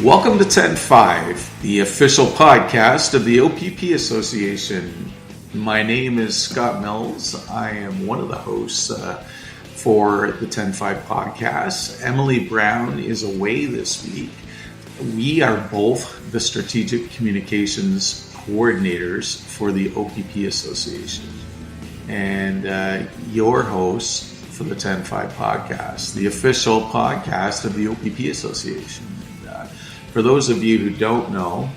Welcome to 10-5, the official podcast of the OPP Association. My name is Scott Mills. I am one of the hosts for the 10-5 podcast. Emily Brown is away this week. We are both the strategic communications coordinators for the OPP Association and your hosts for the 10-5 podcast, the official podcast of the OPP Association. For those of you who don't know,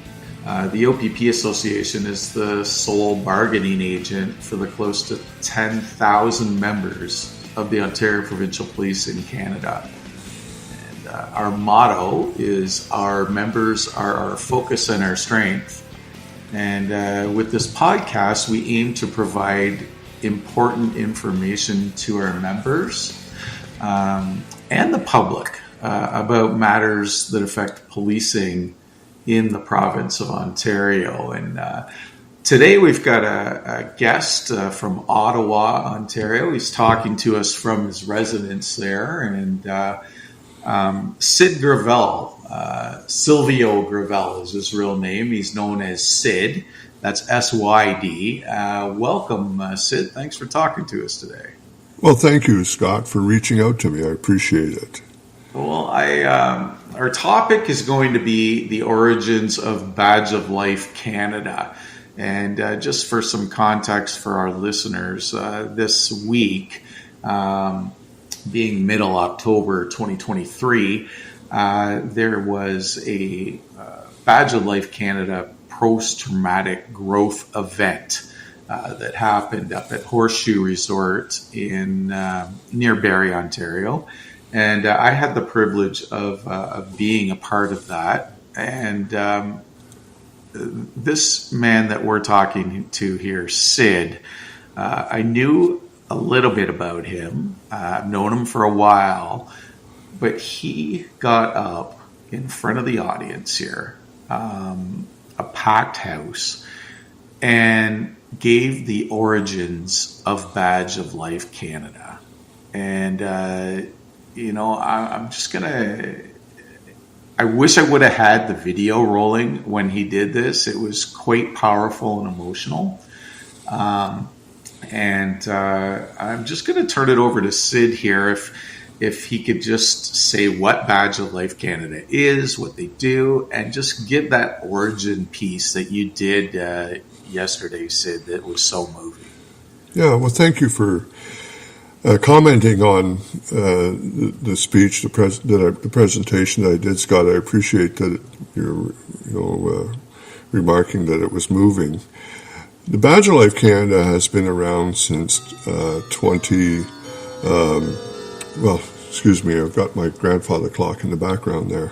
the OPP Association is the sole bargaining agent for the close to 10,000 members of the Ontario Provincial Police in Canada. And our motto is our members are our focus and our strength. And with this podcast, we aim to provide important information to our members and the public about matters that affect policing in the province of Ontario. And today we've got a guest from Ottawa, Ontario. He's talking to us from his residence there. And Syd Gravel, Sylvio Gravel is his real name. He's known as Syd. That's S-Y-D. Welcome, Syd. Thanks for talking to us today. Well, thank you, Scott, for reaching out to me. I appreciate it. Well, our topic is going to be the origins of Badge of Life Canada. And just for some context for our listeners, this week, being middle October 2023, there was a Badge of Life Canada post-traumatic growth event that happened up at Horseshoe Resort in near Barrie, Ontario. And I had the privilege of being a part of that. And this man that we're talking to here, Syd, I knew a little bit about him. I've known him for a while. But he got up in front of the audience here, a packed house, and gave the origins of Badge of Life Canada. And I'm just going to... I wish I would have had the video rolling when he did this. It was quite powerful and emotional. And I'm just going to turn it over to Syd here if he could just say what Badge of Life Canada is, what they do, and just give that origin piece that you did yesterday, Syd, that was so moving. Yeah, well, thank you for commenting on the speech, the presentation that I did, Scott. I appreciate that you're remarking that it was moving. The Badge of Life Canada has been around since I've got my grandfather clock in the background there.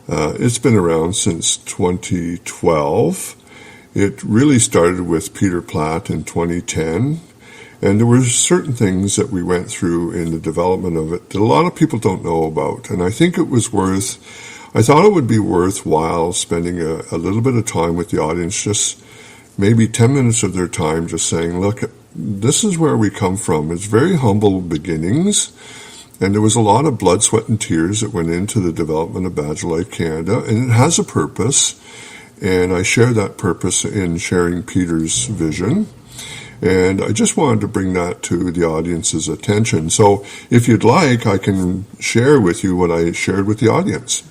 It's been around since 2012. It really started with Peter Platt in 2010. And there were certain things that we went through in the development of it that a lot of people don't know about. And I think it was I thought it would be worthwhile spending a little bit of time with the audience, just maybe 10 minutes of their time, just saying, look, this is where we come from. It's very humble beginnings. And there was a lot of blood, sweat, and tears that went into the development of Badge of Life Canada. And it has a purpose. And I share that purpose in sharing Peter's vision. And I just wanted to bring that to the audience's attention. So if you'd like, I can share with you what I shared with the audience.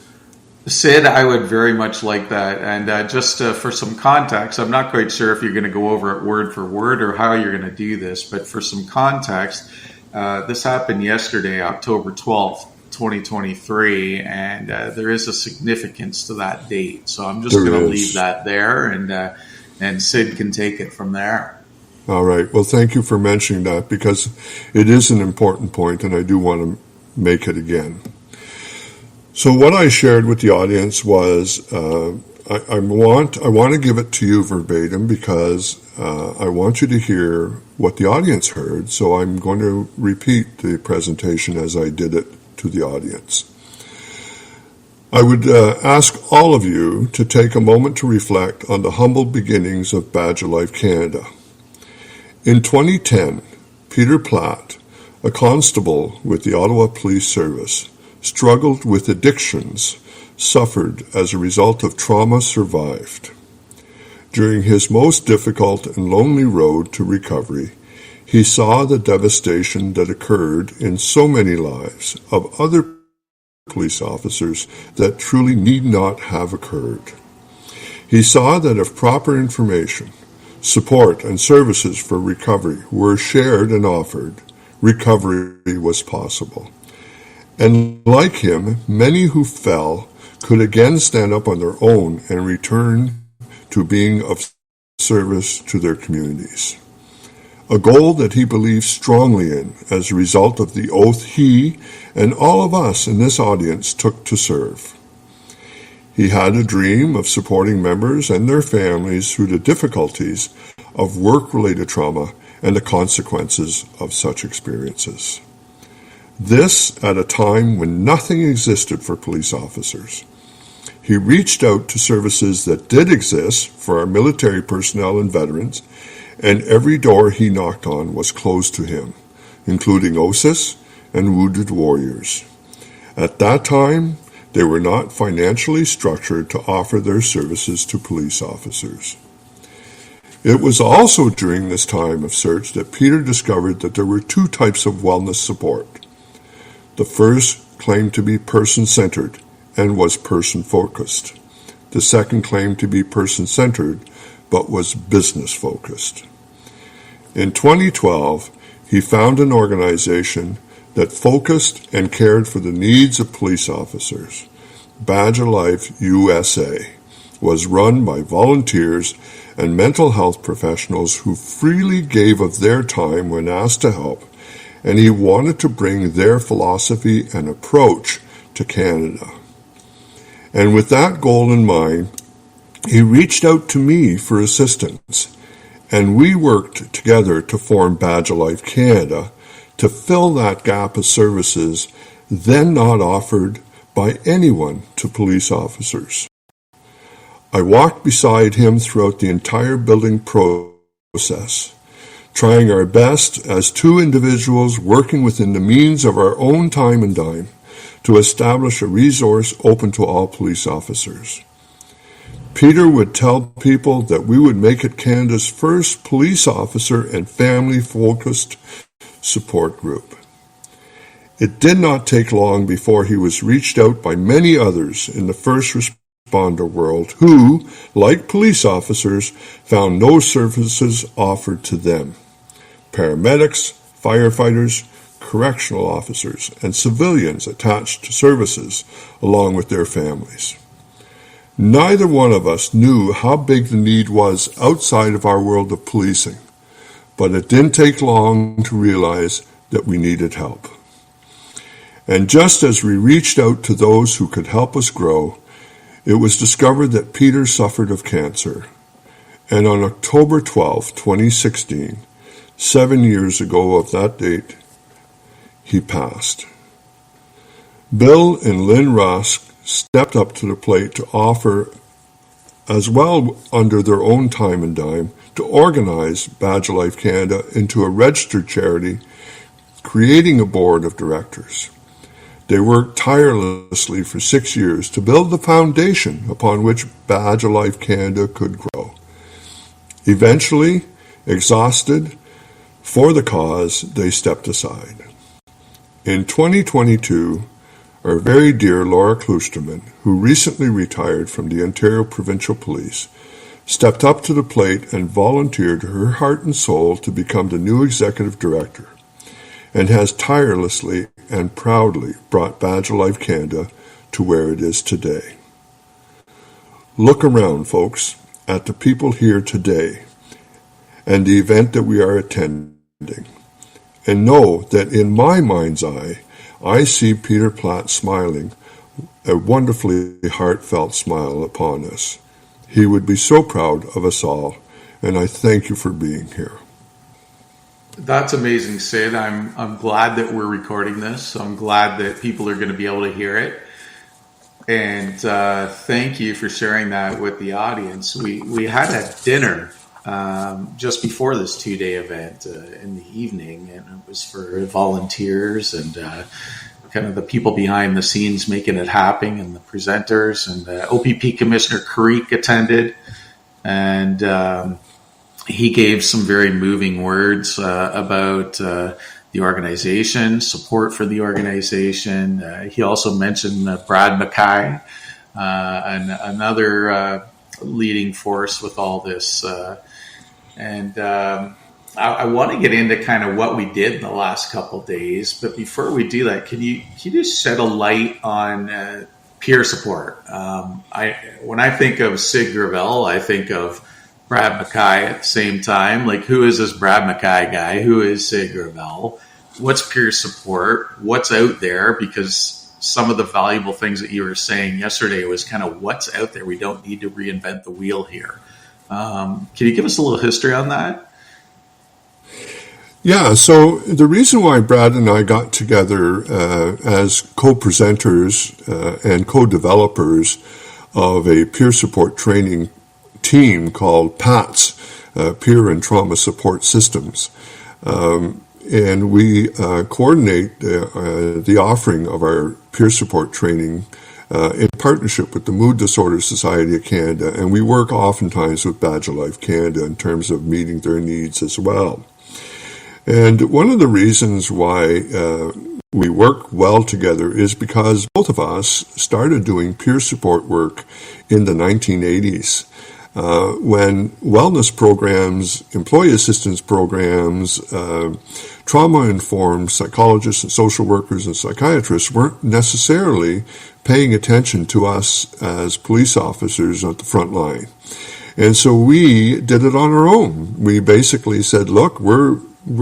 Syd, I would very much like that. And just for some context, I'm not quite sure if you're going to go over it word for word or how you're going to do this, but for some context, this happened yesterday, October 12th, 2023, and there is a significance to that date. So I'm just going to leave that there, and Syd can take it from there. All right. Well, thank you for mentioning that, because it is an important point, and I do want to make it again. So what I shared with the audience was I want to give it to you verbatim, because I want you to hear what the audience heard. So I'm going to repeat the presentation as I did it to the audience. I would ask all of you to take a moment to reflect on the humble beginnings of Badge of Life Canada. In 2010, Peter Platt, a constable with the Ottawa Police Service, struggled with addictions suffered as a result of trauma survived. During his most difficult and lonely road to recovery, he saw the devastation that occurred in so many lives of other police officers that truly need not have occurred. He saw that if proper information, support, and services for recovery were shared and offered, recovery was possible. And like him, many who fell could again stand up on their own and return to being of service to their communities. A goal that he believed strongly in as a result of the oath he and all of us in this audience took to serve. He had a dream of supporting members and their families through the difficulties of work-related trauma and the consequences of such experiences. This at a time when nothing existed for police officers. He reached out to services that did exist for our military personnel and veterans, and every door he knocked on was closed to him, including OSIS and Wounded Warriors. At that time, they were not financially structured to offer their services to police officers. It was also during this time of search that Peter discovered that there were two types of wellness support. The first claimed to be person-centered and was person-focused. The second claimed to be person-centered but was business-focused. In 2012, he found an organization that focused and cared for the needs of police officers. Badge of Life USA was run by volunteers and mental health professionals who freely gave of their time when asked to help, and he wanted to bring their philosophy and approach to Canada. And with that goal in mind, he reached out to me for assistance, and we worked together to form Badge of Life Canada to fill that gap of services then not offered by anyone to police officers. I walked beside him throughout the entire building process, trying our best as two individuals working within the means of our own time and dime to establish a resource open to all police officers. Peter would tell people that we would make it Canada's first police officer and family-focused support group. It did not take long before he was reached out by many others in the first responder world who, like police officers, found no services offered to them. Paramedics, firefighters, correctional officers, and civilians attached to services along with their families. Neither one of us knew how big the need was outside of our world of policing, but it didn't take long to realize that we needed help. And just as we reached out to those who could help us grow, it was discovered that Peter suffered of cancer. And on October 12, 2016, 7 years ago of that date, he passed. Bill and Lynn Rusk stepped up to the plate to offer, as well under their own time and dime, to organize Badge of Life Canada into a registered charity, creating a board of directors. They worked tirelessly for 6 years to build the foundation upon which Badge of Life Canada could grow. Eventually, exhausted for the cause, they stepped aside. In 2022, our very dear Laura Klusterman, who recently retired from the Ontario Provincial Police, stepped up to the plate and volunteered her heart and soul to become the new executive director, and has tirelessly and proudly brought Badge of Life Canada to where it is today. Look around, folks, at the people here today and the event that we are attending, and know that in my mind's eye, I see Peter Platt smiling, a wonderfully heartfelt smile upon us. He would be so proud of us all, and I thank you for being here. That's amazing, Syd. I'm glad that we're recording this. I'm glad that people are going to be able to hear it. And thank you for sharing that with the audience. We had a dinner just before this 2-day event in the evening, and it was for volunteers and kind of the people behind the scenes making it happen, and the presenters, and OPP Commissioner Creek attended, and he gave some very moving words about the organization, support for the organization. He also mentioned Brad Mackay, and another leading force with all this. I want to get into kind of what we did in the last couple of days, but before we do that, can you just shed a light on peer support? When I think of Syd Gravel, I think of Brad Mackay at the same time. Like, who is this Brad Mackay guy? Who is Syd Gravel? What's peer support? What's out there? Because some of the valuable things that you were saying yesterday was kind of what's out there. We don't need to reinvent the wheel here. Can you give us a little history on that? Yeah, so the reason why Brad and I got together as co-presenters and co-developers of a peer support training team called PATS, Peer and Trauma Support Systems. And we coordinate the offering of our peer support training in partnership with the Mood Disorder Society of Canada, and we work oftentimes with Badge of Life Canada in terms of meeting their needs as well. And one of the reasons why we work well together is because both of us started doing peer support work in the 1980s. When wellness programs, employee assistance programs, trauma-informed psychologists and social workers and psychiatrists weren't necessarily paying attention to us as police officers at the front line. And so we did it on our own. We basically said, look, we're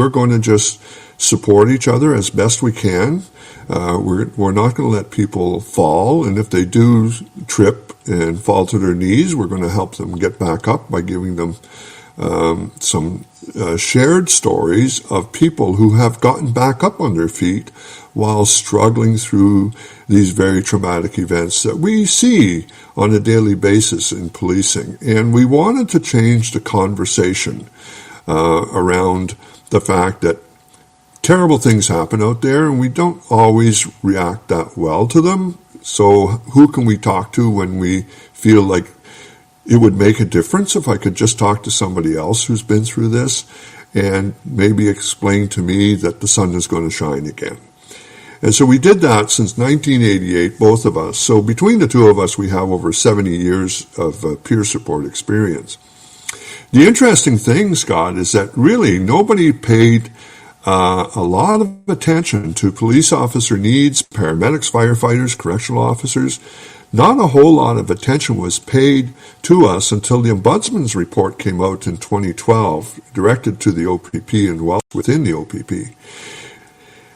going to just support each other as best we can. We're not going to let people fall, and if they do trip and fall to their knees, we're going to help them get back up by giving them some shared stories of people who have gotten back up on their feet while struggling through these very traumatic events that we see on a daily basis in policing. And we wanted to change the conversation around the fact that terrible things happen out there and we don't always react that well to them. So who can we talk to when we feel like it would make a difference if I could just talk to somebody else who's been through this and maybe explain to me that the sun is going to shine again? And so we did that since 1988, both of us. So between the two of us, we have over 70 years of peer support experience. The interesting thing, Scott, is that really nobody paid a lot of attention to police officer needs, paramedics, firefighters, correctional officers. Not a whole lot of attention was paid to us until the Ombudsman's report came out in 2012, directed to the OPP and well within the OPP.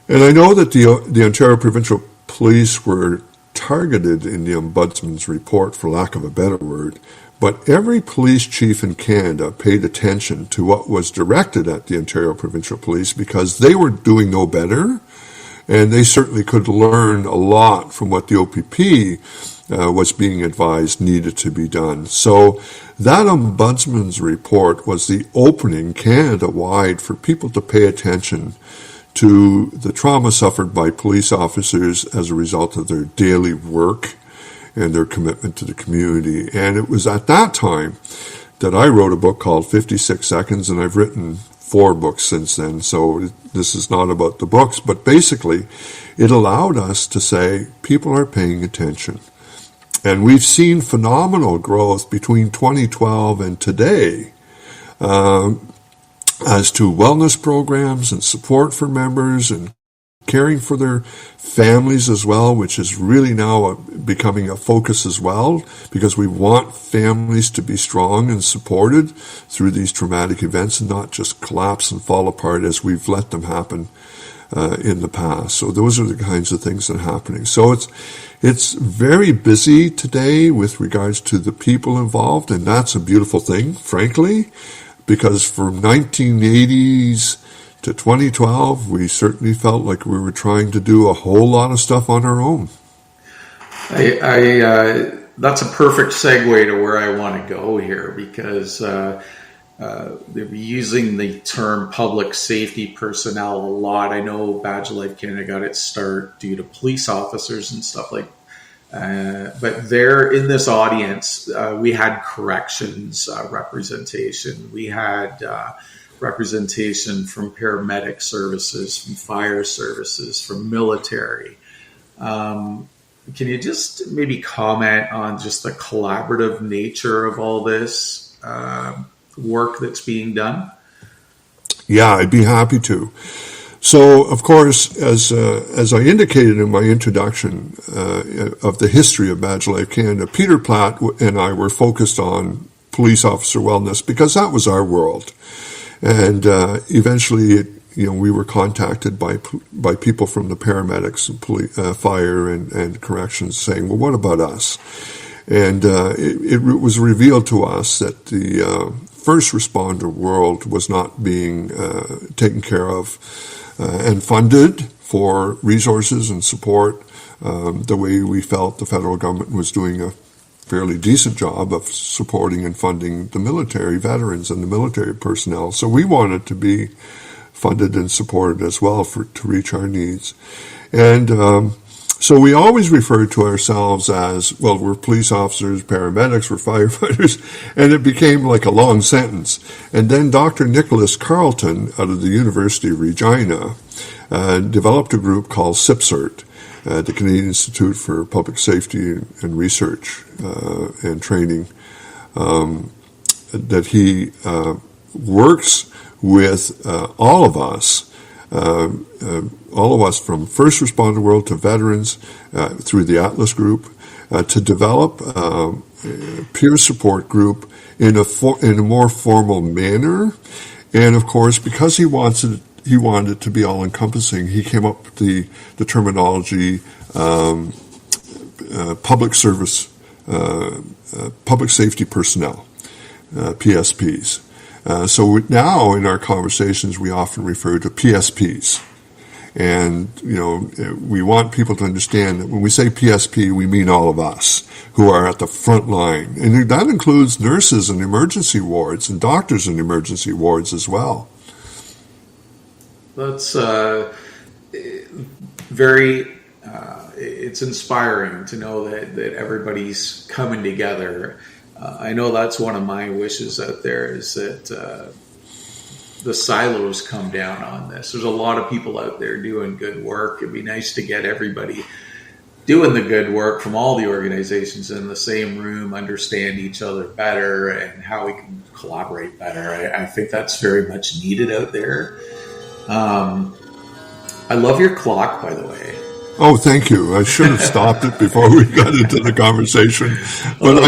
And I know that the Ontario Provincial Police were targeted in the Ombudsman's report, for lack of a better word, but every police chief in Canada paid attention to what was directed at the Ontario Provincial Police because they were doing no better, and they certainly could learn a lot from what the OPP was being advised needed to be done. So that Ombudsman's report was the opening Canada-wide for people to pay attention to the trauma suffered by police officers as a result of their daily work and their commitment to the community. And it was at that time that I wrote a book called 56 Seconds, and I've written 4 books since then. So this is not about the books, but basically it allowed us to say people are paying attention. And we've seen phenomenal growth between 2012 and today as to wellness programs and support for members and caring for their families as well, which is really now becoming a focus as well, because we want families to be strong and supported through these traumatic events and not just collapse and fall apart as we've let them happen in the past. So those are the kinds of things that are happening. So it's very busy today with regards to the people involved, and that's a beautiful thing, frankly, because from 1980s to 2012, we certainly felt like we were trying to do a whole lot of stuff on our own. That's a perfect segue to where I want to go here, because they're using the term public safety personnel a lot. I know Badge of Life Canada got its start due to police officers and stuff like but there in this audience, we had corrections representation. We had representation from paramedic services, from fire services, from military. Can you just maybe comment on just the collaborative nature of all this work that's being done? Yeah, I'd be happy to. So, of course, as I indicated in my introduction of the history of Badge of Life Canada, Peter Platt and I were focused on police officer wellness because that was our world. And eventually, we were contacted by people from the paramedics and fire and corrections saying, well, what about us? And it was revealed to us that the first responder world was not being taken care of and funded for resources and support the way we felt the federal government was doing a fairly decent job of supporting and funding the military veterans and the military personnel. So we wanted to be funded and supported as well to reach our needs. And so we always referred to ourselves as, well, we're police officers, paramedics, we're firefighters, and it became like a long sentence. And then Dr. Nicholas Carleton out of the University of Regina developed a group called CIPSERT, the Canadian Institute for Public Safety and Research and Training, that he works with all of us from first responder world to veterans through the Atlas Group to develop a peer support group in a more formal manner. And of course, because he wanted it to be all encompassing, he came up with the terminology public safety personnel, PSPs. So now in our conversations, we often refer to PSPs. And, we want people to understand that when we say PSP, we mean all of us who are at the front line. And that includes nurses in emergency wards and doctors in emergency wards as well. That's very, it's inspiring to know that everybody's coming together. I know that's one of my wishes out there is that the silos come down on this. There's a lot of people out there doing good work. It'd be nice to get everybody doing the good work from all the organizations in the same room, understand each other better and how we can collaborate better. I think that's very much needed out there. I love your clock, by the way. Oh, thank you. I should have stopped it before we got into the conversation. But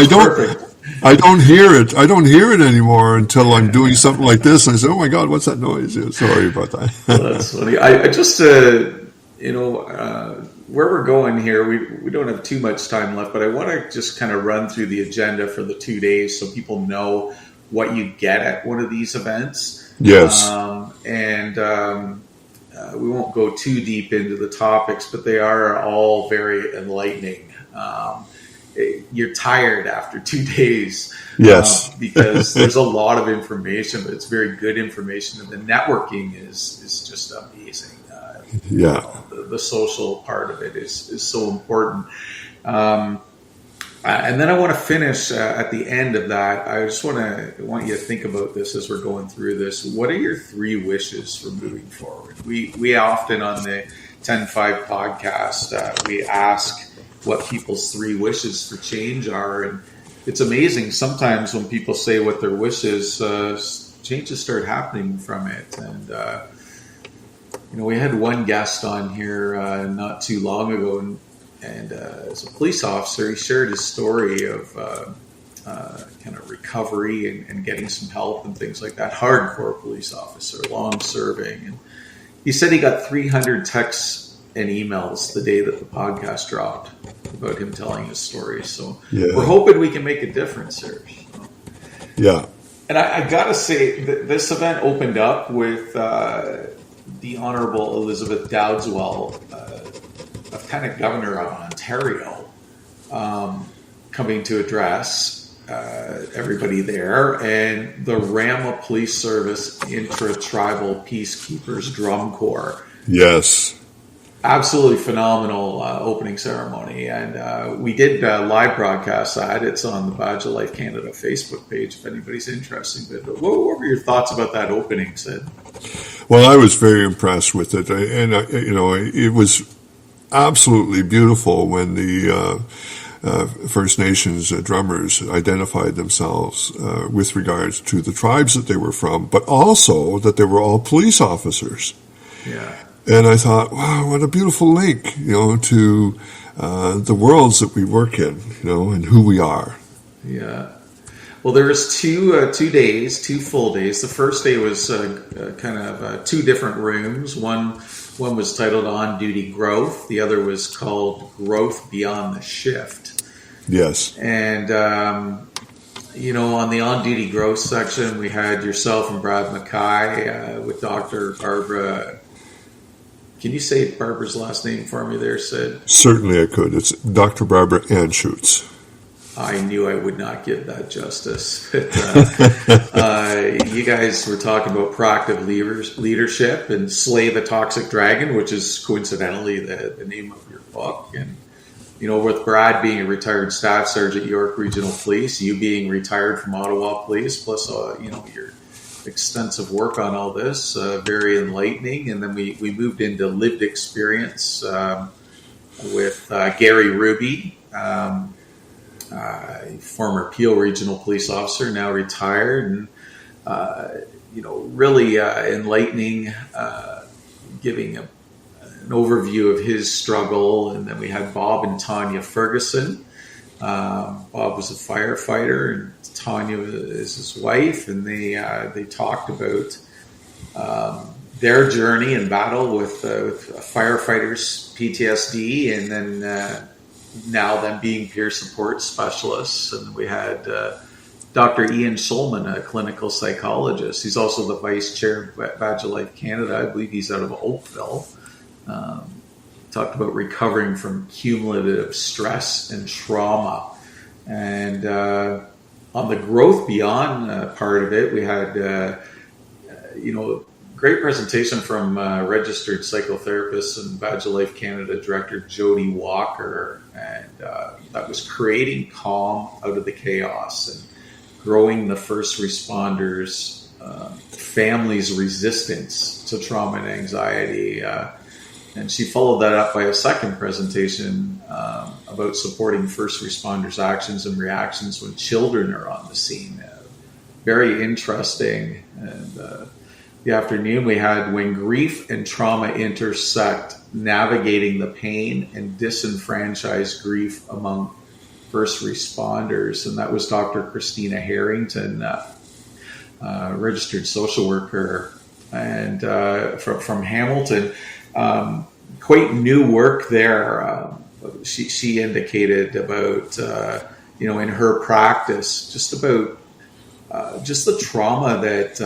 I don't hear it. I don't hear it anymore until I'm doing something like this. And I say, oh my God, what's that noise? Yeah, sorry about that. Well, that's funny. I just, where we're going here, we don't have too much time left, but I want to just kind of run through the agenda for the 2 days so people know what you get at one of these events. Yes. We won't go too deep into the topics, but they are all very enlightening. You're tired after 2 days. Yes. Because there's a lot of information, but it's very good information. And the networking is just amazing. The social part of it is so important. And then I want to finish at the end of that. I just want you to think about this as we're going through this. What are your 3 wishes for moving forward? We often on the 10-5 podcast, we ask what people's 3 wishes for change are. And it's amazing sometimes when people say what their wishes, changes start happening from it. And, we had one guest on here not too long ago, and as a police officer, he shared his story of kind of recovery and getting some help and things like that. Hardcore police officer, long serving. And he said he got 300 texts and emails the day that the podcast dropped about him telling his story. So we're hoping we can make a difference here. So. Yeah. And I got to say, this event opened up with the Honourable Elizabeth Dowdeswell, Lieutenant Governor of Ontario, coming to address. everybody there, and the Rama Police Service Intra-Tribal Peacekeepers Drum Corps. Yes. Absolutely phenomenal opening ceremony, and we did live broadcast that. It's on the Badge of Life Canada Facebook page if anybody's interested. But what were your thoughts about that opening, Syd? Well, I was very impressed with it, and it was absolutely beautiful when the First Nations drummers identified themselves with regards to the tribes that they were from, but also that they were all police officers. Yeah. And I thought, wow, what a beautiful link, to the worlds that we work in, and who we are. Yeah. Well, there was two days, 2 full days. The first day was kind of 2 different rooms. One was titled On Duty Growth. The other was called Growth Beyond the Shift. Yes. And, on the On Duty Growth section, we had yourself and Brad Mackay with Dr. Barbara. Can you say Barbara's last name for me there, Syd? Certainly I could. It's Dr. Barbara Anschutz. I knew I would not give that justice. But, you guys were talking about proactive leadership and Slay the Toxic Dragon, which is coincidentally the name of your book. And, with Brad being a retired staff sergeant at York Regional Police, you being retired from Ottawa Police, plus, your extensive work on all this, very enlightening. And then we moved into lived experience with Gary Ruby, former Peel Regional Police officer, now retired, and really enlightening, giving an overview of his struggle. And then we had Bob and Tanya Ferguson. Bob was a firefighter, and Tanya is his wife, and they talked about their journey and battle with firefighters' PTSD, and then now them being peer support specialists. And we had Dr. Ian Schulman, a clinical psychologist. He's also the vice chair of Badge of Life Canada. I believe he's out of Oakville. Talked about recovering from cumulative stress and trauma. And on the growth beyond part of it, we had, great presentation from registered psychotherapist and Badge of Life Canada Director Jody Walker. And that was creating calm out of the chaos and growing the first responders' families' resistance to trauma and anxiety. And she followed that up by a second presentation about supporting first responders' actions and reactions when children are on the scene. Very interesting. And the afternoon we had When Grief and Trauma Intersect, Navigating the Pain and Disenfranchised Grief Among First Responders. And that was Dr. Christina Harrington, registered social worker and from Hamilton. Quite new work there. She indicated about, in her practice, just about just the trauma that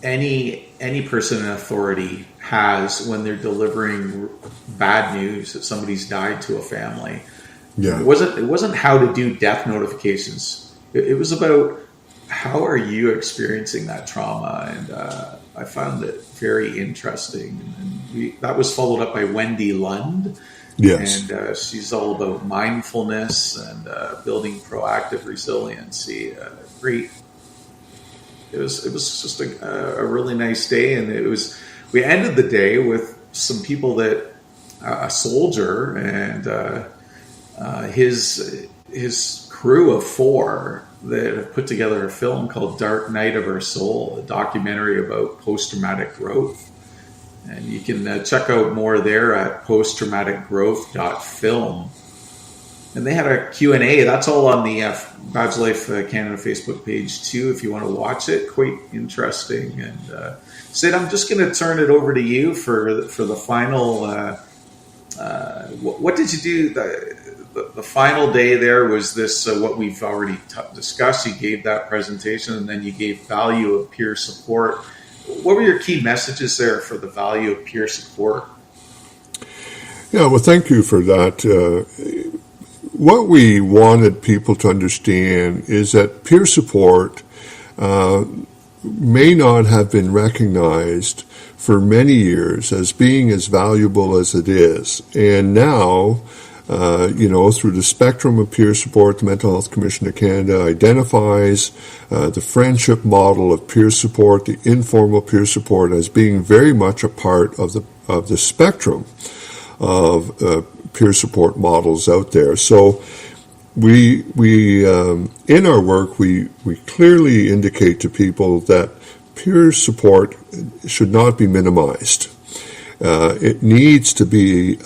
any person in authority has when they're delivering bad news that somebody's died to a family. Yeah. It wasn't how to do death notifications. It was about how are you experiencing that trauma, and I found it very interesting. And that was followed up by Wendy Lund. Yes. And she's all about mindfulness and building proactive resiliency. Great. It was just a really nice day, and we ended the day with some people that a soldier and his crew of 4 that have put together a film called Dark Night of Our Soul, a documentary about post-traumatic growth. And you can check out more there at posttraumaticgrowth.film. And they had a Q&A. That's all on the Badge Life Canada Facebook page, too, if you want to watch it. Quite interesting. And Syd, I'm just going to turn it over to you for the final. What did you do? The final day there was this, what we've already discussed. You gave that presentation, and then you gave value of peer support. What were your key messages there for the value of peer support? Yeah, well, thank you for that. what we wanted people to understand is that peer support may not have been recognized for many years as being as valuable as it is. And now, through the spectrum of peer support, the Mental Health Commission of Canada identifies the friendship model of peer support, the informal peer support, as being very much a part of the spectrum of peer support models out there. So we in our work, we clearly indicate to people that peer support should not be minimized. It needs to be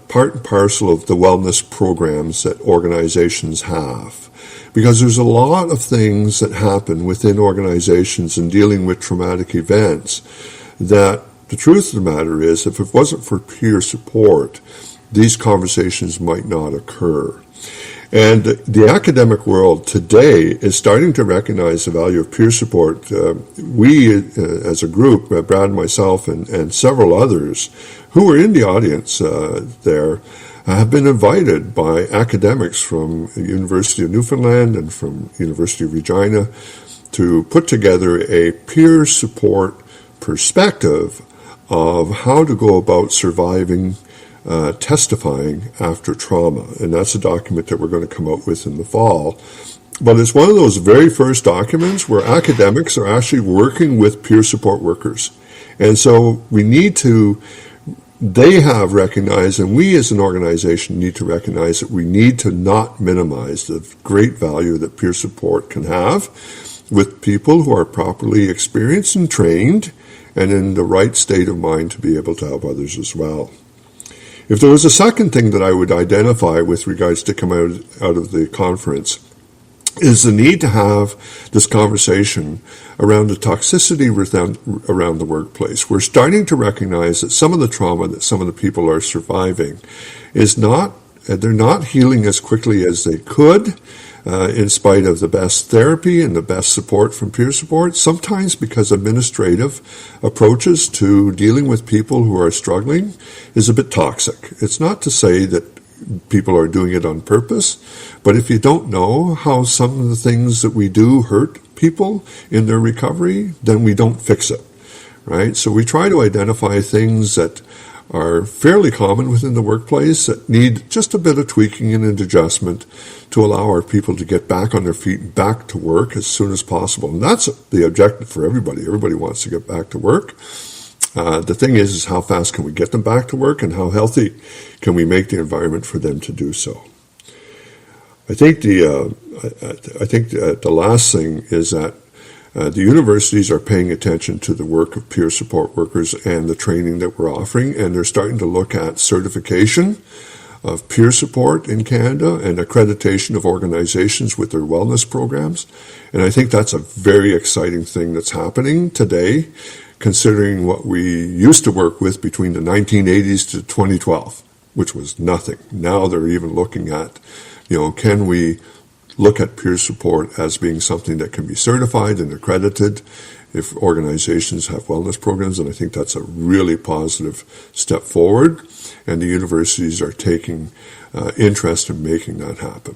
part and parcel of the wellness programs that organizations have. Because there's a lot of things that happen within organizations in dealing with traumatic events that the truth of the matter is, if it wasn't for peer support, these conversations might not occur. And the academic world today is starting to recognize the value of peer support. We, as a group, Brad, myself, and several others who were in the audience there, have been invited by academics from the University of Newfoundland and from University of Regina to put together a peer support perspective of how to go about surviving testifying after trauma. And that's a document that we're going to come out with in the fall. But it's one of those very first documents where academics are actually working with peer support workers. And so they have recognized, and we as an organization need to recognize that we need to not minimize the great value that peer support can have with people who are properly experienced and trained and in the right state of mind to be able to help others as well. If there was a second thing that I would identify with regards to come out of the conference, is the need to have this conversation around the toxicity around the workplace. We're starting to recognize that some of the trauma that some of the people are surviving they're not healing as quickly as they could, in spite of the best therapy and the best support from peer support, sometimes because administrative approaches to dealing with people who are struggling is a bit toxic. It's not to say that people are doing it on purpose, but if you don't know how some of the things that we do hurt people in their recovery, then we don't fix it, right? So we try to identify things that are fairly common within the workplace that need just a bit of tweaking and an adjustment to allow our people to get back on their feet and back to work as soon as possible. And that's the objective for everybody. Everybody wants to get back to work. The thing is how fast can we get them back to work and how healthy can we make the environment for them to do so. I think the last thing is that the universities are paying attention to the work of peer support workers and the training that we're offering, and they're starting to look at certification of peer support in Canada and accreditation of organizations with their wellness programs. And I think that's a very exciting thing that's happening today, considering what we used to work with between the 1980s to 2012, which was nothing. Now they're even looking at, can we look at peer support as being something that can be certified and accredited if organizations have wellness programs, and I think that's a really positive step forward, and the universities are taking interest in making that happen.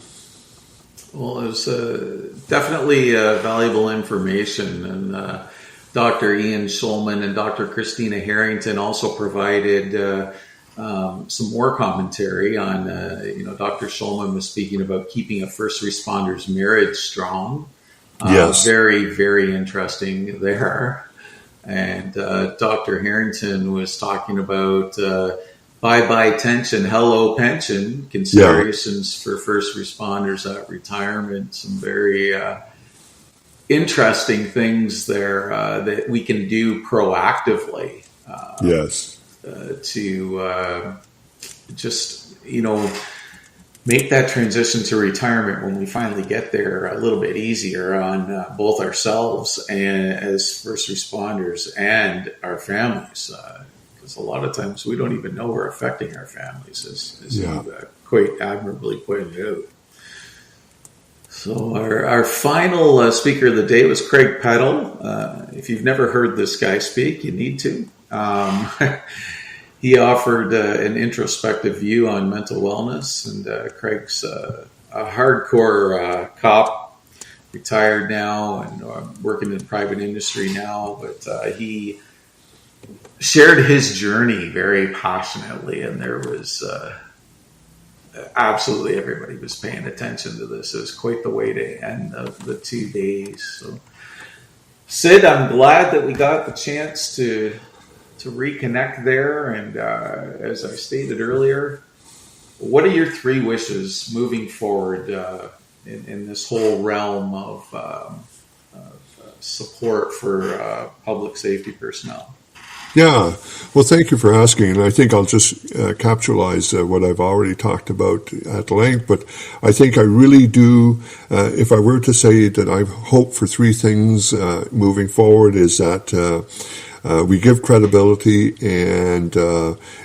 Well, it was definitely valuable information, and Dr. Ian Schulman and Dr. Christina Harrington also provided some more commentary on, Dr. Schulman was speaking about keeping a first responder's marriage strong. Yes. Very, very interesting there. And Dr. Harrington was talking about bye-bye tension, hello pension, considerations for first responders at retirement, some very interesting things there that we can do proactively. Yes. To just, make that transition to retirement when we finally get there a little bit easier on both ourselves and as first responders and our families. Because a lot of times we don't even know we're affecting our families, as you quite admirably pointed out. So our final speaker of the day was Craig Peddle. If you've never heard this guy speak, you need to. he offered an introspective view on mental wellness. And Craig's a hardcore cop, retired now and working in the private industry now. But he shared his journey very passionately, and there was absolutely everybody was paying attention to this. It was quite the way to end the 2 days. So, Syd, I'm glad that we got the chance to reconnect there. And as I stated earlier, what are your 3 wishes moving forward in this whole realm of support for public safety personnel? Yeah, well, thank you for asking. And I think I'll just capitalize what I've already talked about at length. But I think I really do, if I were to say that I hope for 3 things moving forward, is that we give credibility and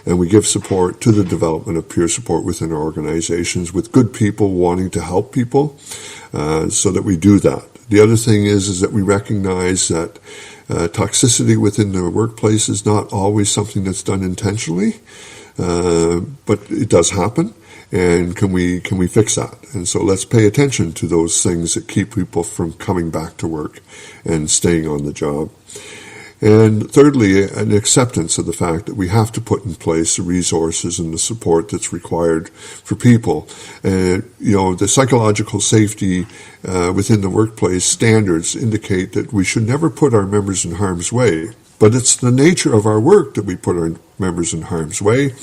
we give support to the development of peer support within our organizations with good people wanting to help people, so that we do that. The other thing is that we recognize that toxicity within the workplace is not always something that's done intentionally, but it does happen. And can we fix that? And so let's pay attention to those things that keep people from coming back to work and staying on the job. And thirdly, an acceptance of the fact that we have to put in place the resources and the support that's required for people. The psychological safety within the workplace standards indicate that we should never put our members in harm's way. But it's the nature of our work that we put our members in harm's way.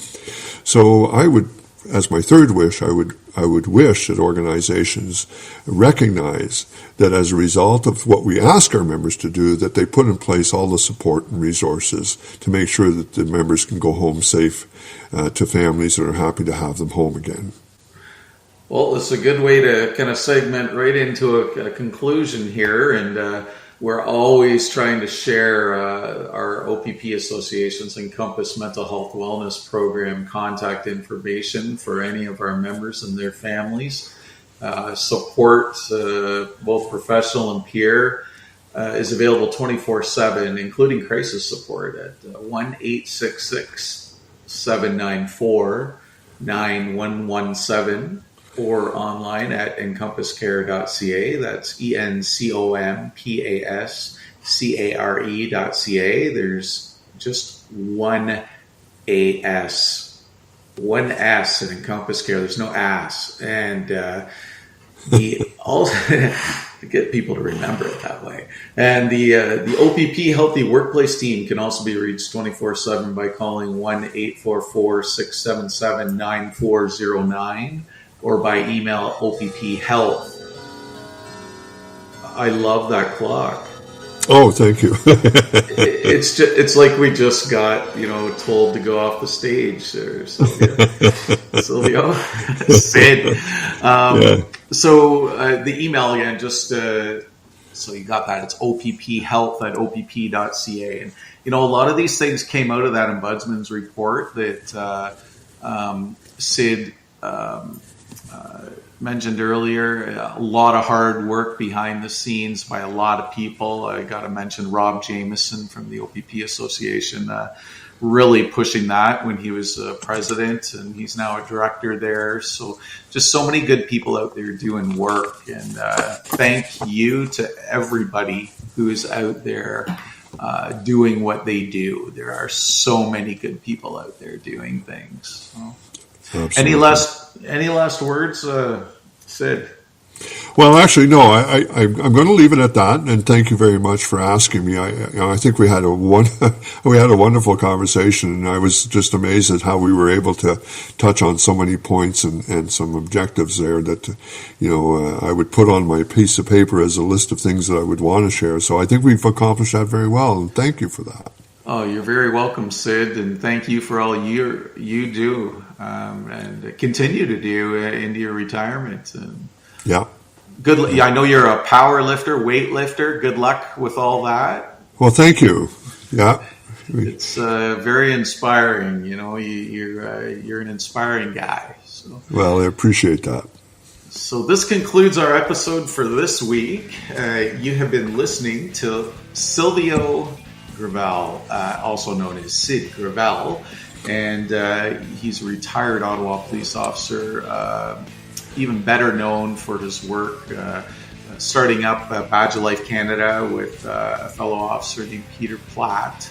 So I would, as my third wish, I would wish that organizations recognize that as a result of what we ask our members to do, that they put in place all the support and resources to make sure that the members can go home safe to families that are happy to have them home again. Well, it's a good way to kind of segment right into a conclusion here. And we're always trying to share our OPP Association's Encompass Mental Health Wellness Program contact information for any of our members and their families. Support, both professional and peer, is available 24/7, including crisis support at 1-866-794-9117 or online at encompasscare.ca. That's encompasscare.ca. There's just one AS. One S in Encompass Care. There's no ass. And also to get people to remember it that way. And the OPP Healthy Workplace team can also be reached 24/7 by calling 1-844-677-9409 or by email OPPHealth. I love that clock. Oh, thank you. It's like we just got, told to go off the stage, or Sylvio, Syd. So the email again, just so you got that, it's opphealth@opp.ca. And a lot of these things came out of that ombudsman's report that Syd mentioned earlier. A lot of hard work behind the scenes by a lot of people. I got to mention Rob Jameson from the OPP Association, really pushing that when he was president, and he's now a director there. So just so many good people out there doing work. And thank you to everybody who's out there doing what they do. There are so many good people out there doing things. So, any last words, Syd? Well, actually, no. I'm going to leave it at that, and thank you very much for asking me. I think we had a wonderful conversation, and I was just amazed at how we were able to touch on so many points and some objectives there that I would put on my piece of paper as a list of things that I would want to share. So I think we've accomplished that very well, and thank you for that. Oh, you're very welcome, Syd, and thank you for all you do and continue to do into your retirement. Yeah. Good. I know you're a power lifter, weight lifter. Good luck with all that. Well, thank you. Yeah. It's very inspiring. You're an inspiring guy. So. Well, I appreciate that. So this concludes our episode for this week. You have been listening to Sylvio Gravel, also known as Syd Gravel. and he's a retired Ottawa police officer, even better known for his work starting up Badge of Life Canada with a fellow officer named Peter Platt.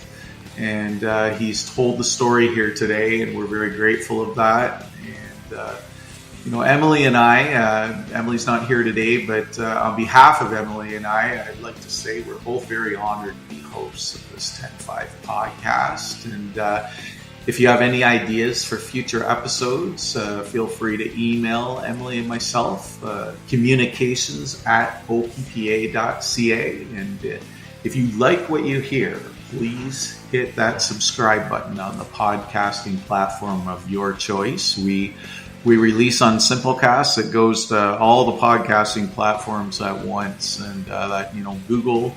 And he's told the story here today, and we're very grateful of that. And Emily and I, Emily's not here today, but on behalf of Emily and I'd like to say we're both very honored to be hosts of this 10-5 podcast. And if you have any ideas for future episodes, feel free to email Emily and myself, communications@oppa.ca. And if you like what you hear, please hit that subscribe button on the podcasting platform of your choice. We release on Simplecast. It goes to all the podcasting platforms at once, and Google,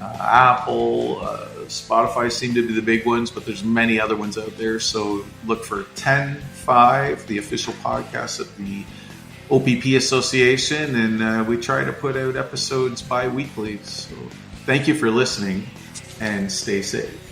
Apple, Spotify seem to be the big ones, but there's many other ones out there. So look for 10-5, the official podcast of the OPP Association, and we try to put out episodes bi-weekly. So thank you for listening, and stay safe.